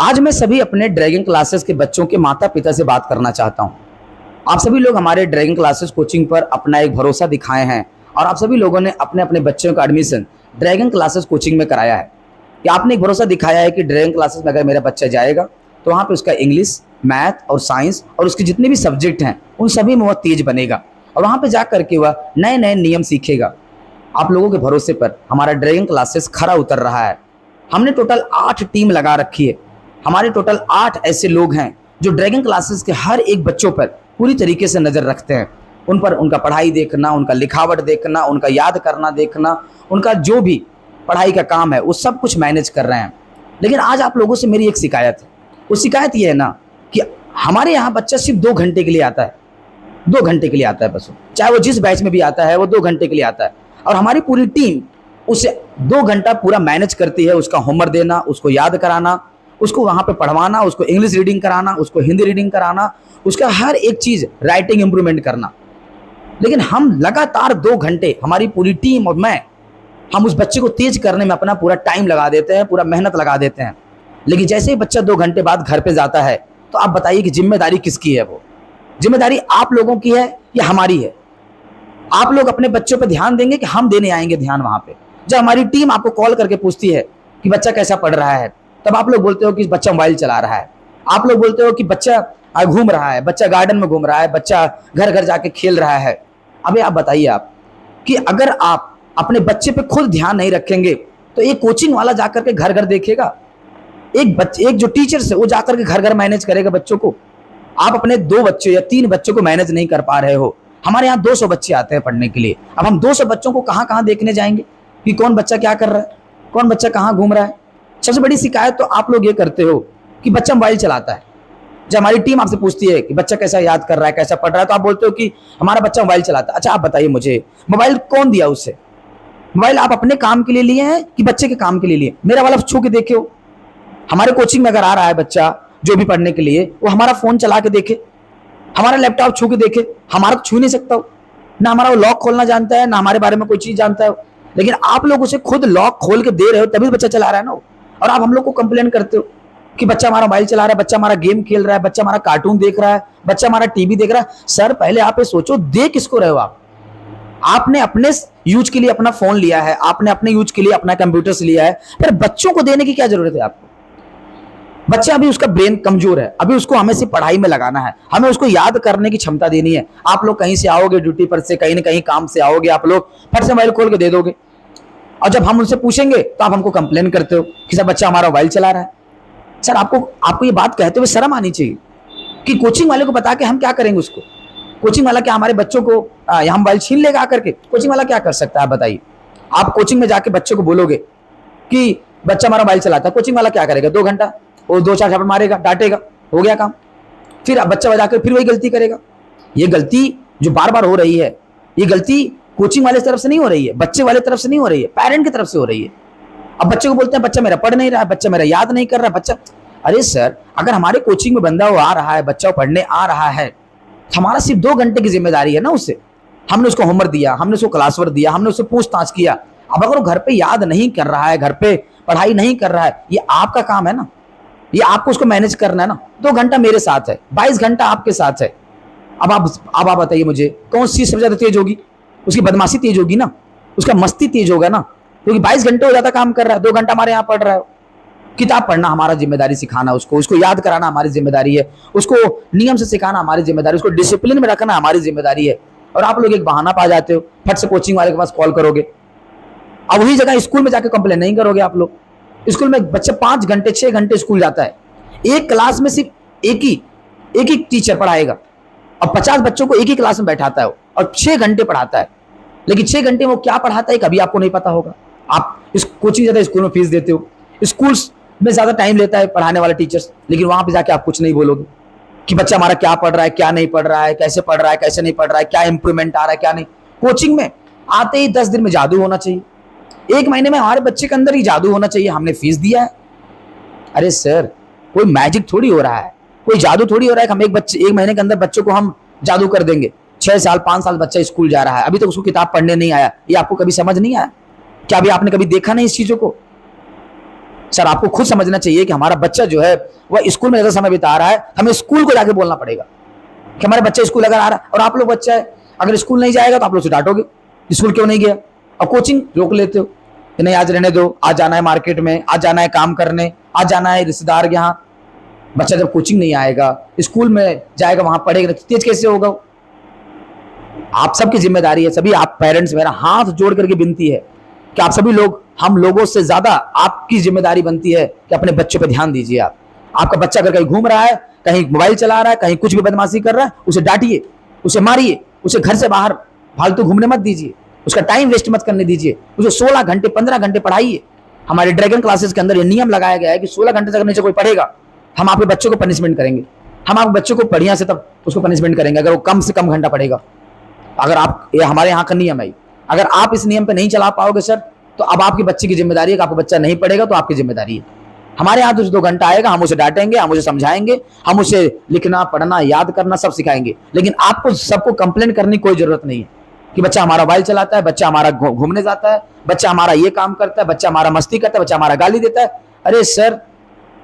आज मैं सभी अपने ड्रैगन क्लासेस के बच्चों के माता पिता से बात करना चाहता हूं। आप सभी लोग हमारे ड्रैगन क्लासेस कोचिंग पर अपना एक भरोसा दिखाए हैं और आप सभी लोगों ने अपने अपने बच्चों का एडमिशन ड्रैगन क्लासेस कोचिंग में कराया है। कि आपने एक भरोसा दिखाया है कि ड्रैगन क्लासेस में अगर मेरा बच्चा जाएगा तो वहाँ पे उसका इंग्लिश, मैथ और साइंस और उसके जितने भी सब्जेक्ट हैं उन सभी में वह तेज बनेगा और वहाँ पे जा करके वह नए नए नियम सीखेगा। आप लोगों के भरोसे पर हमारा ड्रैगन क्लासेस खरा उतर रहा है। हमने टोटल 8 टीम लगा रखी है। हमारे टोटल 8 ऐसे लोग हैं जो ड्रैगन क्लासेस के हर एक बच्चों पर पूरी तरीके से नज़र रखते हैं। उन पर उनका पढ़ाई देखना, उनका लिखावट देखना, उनका याद करना देखना, उनका जो भी पढ़ाई का काम है वो सब कुछ मैनेज कर रहे हैं। लेकिन आज आप लोगों से मेरी एक शिकायत है। वो शिकायत ये है ना कि हमारे यहाँ बच्चा सिर्फ 2 घंटे के लिए आता है। 2 घंटे के लिए आता है बस। चाहे वो जिस बैच में भी आता है वो 2 घंटे के लिए आता है और हमारी पूरी टीम उसे 2 घंटा पूरा मैनेज करती है। उसका होमवर्क देना, उसको याद कराना, उसको वहाँ पे पढ़वाना, उसको इंग्लिश रीडिंग कराना, उसको हिंदी रीडिंग कराना, उसका हर एक चीज़ राइटिंग इंप्रूवमेंट करना। लेकिन हम लगातार 2 घंटे, हमारी पूरी टीम और मैं, हम उस बच्चे को तेज करने में अपना पूरा टाइम लगा देते हैं, पूरा मेहनत लगा देते हैं। लेकिन जैसे ही बच्चा 2 घंटे बाद घर पे जाता है तो आप बताइए कि जिम्मेदारी किसकी है? वो जिम्मेदारी आप लोगों की है या हमारी है? आप लोग अपने बच्चों पर ध्यान देंगे कि हम देने आएंगे ध्यान वहाँ पे? जब हमारी टीम आपको कॉल करके पूछती है कि बच्चा कैसा पढ़ रहा है, तब आप लोग बोलते हो कि बच्चा मोबाइल चला रहा है। आप लोग बोलते हो कि बच्चा घूम रहा है, बच्चा गार्डन में घूम रहा है, बच्चा घर घर जाके खेल रहा है। अबे आप बताइए आप कि अगर आप अपने बच्चे पे खुद ध्यान नहीं रखेंगे तो एक कोचिंग वाला जाकर के घर घर देखेगा? एक जो टीचर है वो जाकर के घर घर मैनेज करेगा बच्चों को? आप अपने 2 बच्चे या 3 बच्चों को मैनेज नहीं कर पा रहे हो। हमारे यहाँ 200 बच्चे आते हैं पढ़ने के लिए। अब हम 200 बच्चों को कहाँ कहाँ देखने जाएंगे कि कौन बच्चा क्या कर रहा है, कौन बच्चा कहाँ घूम रहा है? सबसे बड़ी शिकायत तो आप लोग ये करते हो कि बच्चा मोबाइल चलाता है। जब हमारी टीम आपसे पूछती है कि बच्चा कैसा याद कर रहा है, कैसा पढ़ रहा है, तो आप बोलते हो कि हमारा बच्चा मोबाइल चलाता है। अच्छा, आप बताइए मुझे, मोबाइल कौन दिया उसे? मोबाइल आप अपने काम के लिए लिए हैं कि बच्चे के काम के लिए लिए? मेरा वाला छू के देखे हो। हमारे कोचिंग में अगर आ रहा है बच्चा जो भी पढ़ने के लिए, वो हमारा फोन चला के देखे, हमारा लैपटॉप छू के देखे। हमारा तो छू नहीं सकता हो ना, हमारा वो लॉक खोलना जानता है ना हमारे बारे में कोई चीज जानता है। लेकिन आप लोग उसे खुद लॉक खोल के दे रहे हो तभी बच्चा चला रहा है ना। और आप हम लोग को कंप्लेन करते हो कि बच्चा हमारा मोबाइल चला रहा है, बच्चा हमारा गेम खेल रहा है, बच्चा हमारा कार्टून देख रहा है, बच्चा हमारा टीवी देख रहा है। सर, पहले आप ये सोचो, देख किसको रहे हो आप? आपने अपने यूज के लिए अपना फोन लिया है, आपने अपने यूज के लिए अपना कंप्यूटर से लिया है, फिर बच्चों को देने की क्या जरूरत है आपको? बच्चा अभी, उसका ब्रेन कमजोर है, अभी उसको हमें सिर्फ पढ़ाई में लगाना है, हमें उसको याद करने की क्षमता देनी है। आप लोग कहीं से आओगे, ड्यूटी पर से, कहीं ना कहीं काम से आओगे, आप लोग फट से मोबाइल खोल के दे दोगे और जब हम उनसे पूछेंगे तो आप हमको कंप्लेन करते हो कि सर बच्चा हमारा मोबाइल चला रहा है। सर, आपको ये बात कहते हुए शर्म आनी चाहिए कि कोचिंग वाले को बता के हम क्या करेंगे उसको? कोचिंग वाला क्या हमारे बच्चों को यहाँ मोबाइल छीन लेगा आकर के? कोचिंग वाला क्या कर सकता है आप बताइए? आप कोचिंग में जाके बच्चों को बोलोगे कि बच्चा हमारा मोबाइल चलाता है, कोचिंग वाला क्या करेगा? 2 घंटा वो 2-4 झापड़ मारेगा, डांटेगा, हो गया काम। फिर अब बच्चा जाकर फिर वही गलती करेगा। ये गलती जो बार बार हो रही है, ये गलती कोचिंग वाले तरफ से नहीं हो रही है, बच्चे वाले तरफ से नहीं हो रही है, पेरेंट की तरफ से हो रही है। अब बच्चे को बोलते हैं बच्चा मेरा पढ़ नहीं रहा है, बच्चा मेरा याद नहीं कर रहा है, बच्चा। अरे सर, अगर हमारे कोचिंग में बंदा वो आ रहा है, बच्चा पढ़ने आ रहा है, हमारा सिर्फ 2 घंटे की जिम्मेदारी है ना उससे। हमने उसको होमवर्क दिया, हमने उसको क्लास वर्क दिया, हमने उससे पूछताछ किया। अब अगर वो घर पे याद नहीं कर रहा है, घर पे पढ़ाई नहीं कर रहा है, ये आपका काम है ना, ये आपको उसको मैनेज करना है ना। 2 घंटा मेरे साथ है, 22 घंटा आपके साथ है। अब आप बताइए मुझे, कौन सी सबसे ज्यादा तेज होगी? उसकी बदमाशी तेज होगी ना, उसका मस्ती तेज होगा ना, क्योंकि 22 घंटे हो ज्यादा काम कर रहा है, 2 घंटा हमारे यहाँ पढ़ रहा है। किताब पढ़ना हमारा जिम्मेदारी, सिखाना उसको याद कराना हमारी जिम्मेदारी है, उसको नियम से सिखाना हमारी जिम्मेदारी, उसको डिसिप्लिन में रखना हमारी जिम्मेदारी है। और आप लोग एक बहाना पा जाते हो, फट से कोचिंग वाले के पास कॉल करोगे। अब वही जगह स्कूल में जाकर कंप्लेन नहीं करोगे आप लोग। स्कूल में बच्चा 5 घंटे 6 घंटे स्कूल जाता है, एक क्लास में सिर्फ एक ही टीचर पढ़ाएगा और 50 बच्चों को एक ही क्लास में बैठाता है और 6 घंटे पढ़ाता है। लेकिन 6 घंटे में वो क्या पढ़ाता है कभी आपको नहीं पता होगा। आप इस कोचिंग ज्यादा, स्कूल में फीस देते हो, स्कूल में ज्यादा टाइम लेता है पढ़ाने वाला टीचर्स, लेकिन वहां पे जाके आप कुछ नहीं बोलोगे कि बच्चा हमारा क्या पढ़ रहा है, क्या नहीं पढ़ रहा है, कैसे पढ़ रहा है, कैसे नहीं पढ़ रहा है, क्या इंप्रूवमेंट आ रहा है, क्या नहीं। कोचिंग में आते ही 10 दिन में जादू होना चाहिए, 1 महीने में हमारे बच्चे के अंदर ही जादू होना चाहिए, हमने फीस दिया है। अरे सर, कोई मैजिक थोड़ी हो रहा है, कोई जादू थोड़ी हो रहा है कि हम एक महीने के अंदर बच्चों को हम जादू कर देंगे। 6 साल 5 साल बच्चा स्कूल जा रहा है, अभी तक उसको किताब पढ़ने नहीं आया, ये आपको कभी समझ नहीं आया क्या? अभी आपने कभी देखा नहीं इस चीजों को? सर आपको खुद समझना चाहिए कि हमारा बच्चा जो है वह स्कूल में ज्यादा समय बिता रहा है, हमें स्कूल को जाके बोलना पड़ेगा कि हमारे बच्चे स्कूल अगर आ रहा है, और आप लोग बच्चा है अगर स्कूल नहीं जाएगा तो आप लोग से डांटोगे स्कूल क्यों नहीं गया, और कोचिंग रोक लेते हो कि नहीं आज रहने दो, आज जाना है मार्केट में, आज जाना है काम करने, आज जाना है रिश्तेदार के यहाँ। बच्चा जब कोचिंग नहीं आएगा, स्कूल में जाएगा, वहां पढ़ेगा, तो तेज कैसे होगा? आप सबकी जिम्मेदारी है, सभी आप पेरेंट्स, मेरा हाथ जोड़ करके विनती है कि आप सभी लोग, हम लोगों से ज्यादा आपकी जिम्मेदारी बनती है कि अपने बच्चों पर ध्यान दीजिए। आप आपका बच्चा अगर कहीं घूम रहा है, कहीं मोबाइल चला रहा है, कहीं कुछ भी बदमाशी कर रहा है, उसे डांटिए, उसे मारिए, उसे घर से बाहर फालतू घूमने मत दीजिए, उसका टाइम वेस्ट मत करने दीजिए, उसे 16 घंटे 15 घंटे पढ़ाइए। हमारे ड्रैगन क्लासेस के अंदर ये नियम लगाया गया है कि 16 घंटे तक नीचे कोई पढ़ेगा, हम आपके बच्चों को पनिशमेंट करेंगे, हम आपके बच्चों को बढ़िया से तब उसको पनिशमेंट करेंगे अगर वो कम से कम घंटा पढ़ेगा। अगर आप, ये हमारे यहाँ का नियम है, अगर आप इस नियम पे नहीं चला पाओगे सर, तो अब आपके बच्चे की जिम्मेदारी है कि आपका बच्चा नहीं पढ़ेगा तो आपकी जिम्मेदारी है। हमारे यहाँ तो 2 घंटा आएगा, हम उसे डांटेंगे, हम उसे समझाएंगे, हम उसे लिखना पढ़ना याद करना सब सिखाएंगे, लेकिन आपको सबको कंप्लेंट करने की कोई जरूरत नहीं है कि बच्चा हमारा मोबाइल चलाता है, बच्चा हमारा घूमने जाता है, बच्चा हमारा ये काम करता है, बच्चा हमारा मस्ती करता है, बच्चा हमारा गाली देता है। अरे सर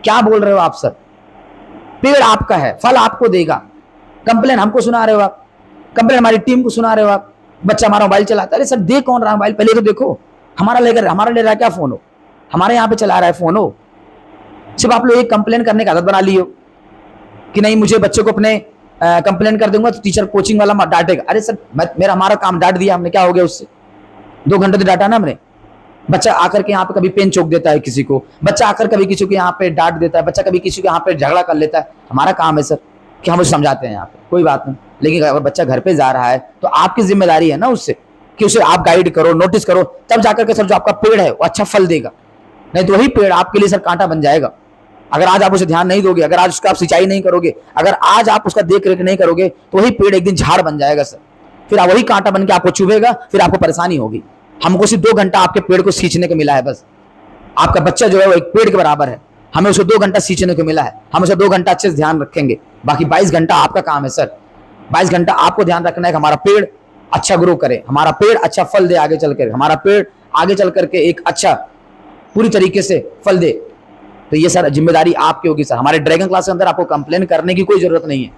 क्या बोल रहे हो आप सर? पेड़ आपका है, फल आपको देगा, कंप्लेन हमको सुना रहे हो आप, कंप्लेन हमारी टीम को सुना रहे हो आप, बच्चा हमारा मोबाइल चलाता है। अरे सर दे कौन रहा मोबाइल, पहले तो देखो हमारा ले रहा है क्या फोन हो, हमारे यहाँ पे चला रहा है फोन हो। सिर्फ आप लोग एक कंप्लेन करने की आदत बना ली हो कि नहीं मुझे बच्चों को अपने कंप्लेन कर दूंगा तो टीचर कोचिंग वाला डांटेगा। अरे सर मेरा हमारा काम डांट दिया हमने, क्या हो गया उससे? 2 घंटे तो डांटा ना हमने। बच्चा आकर के यहाँ पे कभी पेन चोक देता है किसी को, बच्चा आकर कभी किसी को यहाँ पे डांट देता है, बच्चा कभी किसी को यहाँ पे झगड़ा कर लेता है। हमारा काम है सर कि हम उसे समझाते हैं यहाँ पे, कोई बात नहीं, लेकिन अगर बच्चा घर पे जा रहा है तो आपकी जिम्मेदारी है ना उससे कि उसे आप गाइड करो, नोटिस करो, तब जाकर के सर जो आपका पेड़ है वो अच्छा फल देगा। नहीं तो वही पेड़ आपके लिए सर कांटा बन जाएगा। अगर आज आप उसे ध्यान नहीं दोगे, अगर आज उसका आप सिंचाई नहीं करोगे, अगर आज आप उसका देख रेख नहीं करोगे, तो वही पेड़ एक दिन झाड़ बन जाएगा सर, फिर वही कांटा बन के आपको चुभेगा, फिर आपको परेशानी होगी। हमको सिर्फ 2 घंटा आपके पेड़ को सींचने को मिला है बस। आपका बच्चा जो है वो एक पेड़ के बराबर है, हमें उसे 2 घंटा सींचने को मिला है, हम उसे 2 घंटा अच्छे से ध्यान रखेंगे, बाकी 22 घंटा आपका काम है सर। 22 घंटा आपको ध्यान रखना है कि हमारा पेड़ अच्छा ग्रो करे, हमारा पेड़ अच्छा फल दे, आगे चल कर हमारा पेड़ आगे चल करके एक अच्छा पूरी तरीके से फल दे। तो ये सर जिम्मेदारी आपकी होगी सर। हमारे ड्रैगन क्लास के अंदर आपको कंप्लेन करने की कोई जरूरत नहीं है।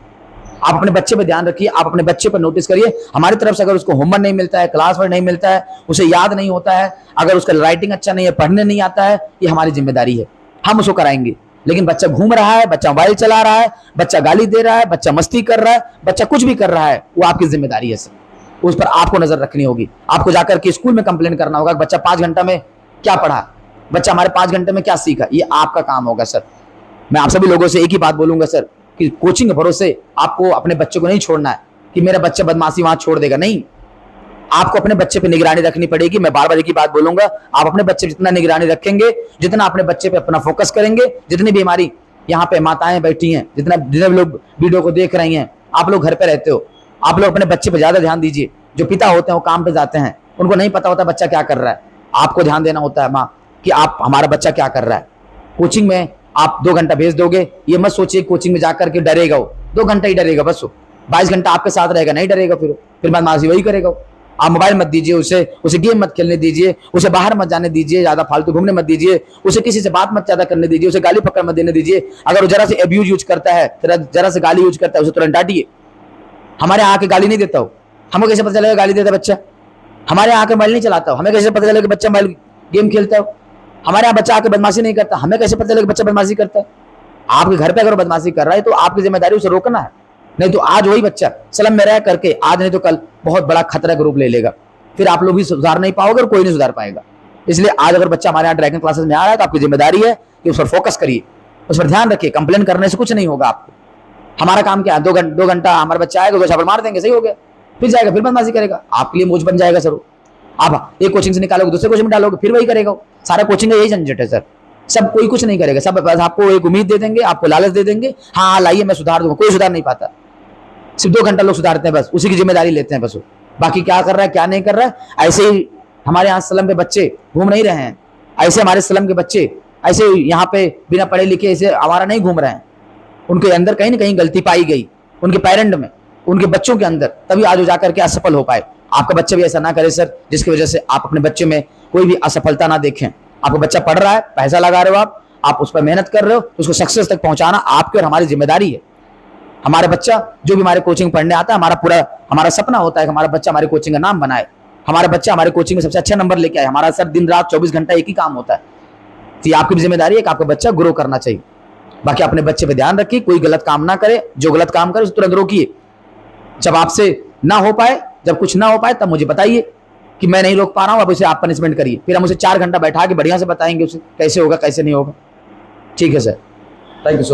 आप अपने बच्चे पे ध्यान रखिए, आप अपने बच्चे पर नोटिस करिए। हमारी तरफ से अगर उसको होमवर्क नहीं मिलता है, क्लास वर्क नहीं मिलता है, उसे याद नहीं होता है, अगर उसका राइटिंग अच्छा नहीं है, पढ़ने नहीं आता है, ये हमारी जिम्मेदारी है, हम उसको कराएंगे। लेकिन बच्चा घूम रहा है, बच्चा मोबाइल चला रहा है, बच्चा गाली दे रहा है, बच्चा मस्ती कर रहा है, बच्चा कुछ भी कर रहा है, वो आपकी जिम्मेदारी है सर। उस पर आपको नजर रखनी होगी। आपको जाकर के स्कूल में कंप्लेन करना होगा, बच्चा 5 घंटा में क्या पढ़ा, बच्चा हमारे 5 घंटे में क्या सीखा, ये आपका काम होगा सर। मैं आप सभी लोगों से एक ही बात बोलूंगा सर कि कोचिंग के भरोसे आपको अपने बच्चे को नहीं छोड़ना है कि मेरा बच्चा बदमाशी वहां छोड़ देगा, नहीं। आपको अपने बच्चे पे निगरानी रखनी पड़ेगी। मैं बार बार एक ही बात बोलूंगा, आप अपने बच्चे जितना निगरानी रखेंगे, जितना अपने बच्चे पे अपना फोकस करेंगे, जितनी भी हमारी यहाँ पे माताएं बैठी हैं, जितने लोग वीडियो को देख रही हैं, आप लोग घर पे रहते हो, आप लोग अपने बच्चे पे ज्यादा ध्यान दीजिए। जो पिता होते हैं वो काम पे जाते हैं, उनको नहीं पता होता बच्चा क्या कर रहा है, आपको ध्यान देना होता है माँ कि आप हमारा बच्चा क्या कर रहा है। कोचिंग में आप 2 घंटा भेज दोगे, ये मत सोचिए कोचिंग में जाकर के डरेगा वो, 2 घंटा ही डरेगा बस। वो 22 घंटा आपके साथ रहेगा, नहीं डरेगा, फिर बदमाशी वही करेगा। आप मोबाइल मत दीजिए उसे गेम मत खेलने दीजिए, उसे बाहर मत जाने दीजिए, ज्यादा फालतू घूमने मत दीजिए, उसे किसी से बात मत ज्यादा करने दीजिए, उसे गाली पकड़ मत देने दीजिए। अगर वो जरा से अब्यूज यूज करता है, जरा से गाली यूज करता है, उसे तुरंत डांटिए। हमारे यहाँ आके गाली नहीं देता हो, हमको कैसे पता चलेगा गाली देता बच्चा? हमारे यहाँ आके मोबाइल नहीं चलाता हो, हमें कैसे पता चलेगा बच्चा मोबाइल गेम खेलता हो? हमारे यहाँ बच्चा आके बदमाशी नहीं करता, हमें कैसे पता चलेगा बच्चा बदमाशी करता है? आपके घर पे अगर बदमाशी कर रहा है तो आपकी जिम्मेदारी उसे रोकना है, नहीं तो आज वही बच्चा स्लम में रह करके आज नहीं तो कल बहुत बड़ा खतरा का रूप ले लेगा, फिर आप लोग भी सुधार नहीं पाओगे और कोई नहीं सुधार पाएगा। इसलिए आज अगर बच्चा हमारे यहाँ ड्रैगन क्लासेस में आ रहा है तो आपकी जिम्मेदारी है कि उस पर फोकस करिए, उस पर ध्यान रखिए। कंप्लेन करने से कुछ नहीं होगा आपको। हमारा काम क्या है, 2 घंटा हमारा बच्चा आएगा, 2 छापड़ मार देंगे, सही हो गया, फिर जाएगा, फिर बदमाशी करेगा, आपके लिए मोज बन जाएगा सर। आप एक कोचिंग से निकालोगे, दूसरे कोचिंग में डालोगे, फिर वही करेगा। सारा कोचिंग का यही झंझट है सर। सब कोई कुछ नहीं करेगा, सब बस आपको एक उम्मीद दे देंगे, आपको लालच दे देंगे, हाँ लाइए मैं सुधार दूंगा। कोई सुधार नहीं पाता, सिर्फ 2 घंटा लोग सुधारते हैं, बस उसी की जिम्मेदारी लेते हैं बस। बाकी क्या कर रहा है क्या नहीं कर रहा है, ऐसे ही हमारे यहाँ स्लम पे बच्चे घूम नहीं रहे हैं, ऐसे हमारे स्लम के बच्चे ऐसे यहाँ पे बिना पढ़े लिखे ऐसे आवारा नहीं घूम रहे हैं। उनके अंदर कहीं ना कहीं गलती पाई गई, उनके पेरेंट में, उनके बच्चों के अंदर, तभी आज वो जाकर के असफल हो पाए। आपका बच्चा भी ऐसा ना करे सर, जिसकी वजह से आप अपने बच्चे में कोई भी असफलता ना देखें। आपका बच्चा पढ़ रहा है, पैसा लगा रहे हो आप उस पर मेहनत कर रहे हो, तो उसको सक्सेस तक पहुंचाना आपकी और हमारी जिम्मेदारी है। हमारे बच्चा जो भी हमारे कोचिंग पढ़ने आता है, हमारा सपना होता है कि हमारा बच्चा हमारे कोचिंग का नाम बनाए, हमारा बच्चा हमारे कोचिंग में सबसे अच्छा नंबर लेके आए। हमारा सर दिन रात 24 घंटा एक ही काम होता है। तो ये आपकी जिम्मेदारी है कि आपका बच्चा ग्रो करना चाहिए। बाकी अपने बच्चे पे ध्यान रखिए, कोई गलत काम ना करे, जो गलत काम करे उसे तुरंत रोकिए। जब आपसे ना हो पाए, जब कुछ ना हो पाए, तब मुझे बताइए कि मैं नहीं रोक पा रहा हूं, अब उसे आप पनिशमेंट करिए। फिर हम उसे 4 घंटा बैठा के बढ़िया से बताएंगे उसे कैसे होगा कैसे नहीं होगा। ठीक है सर, थैंक यू सो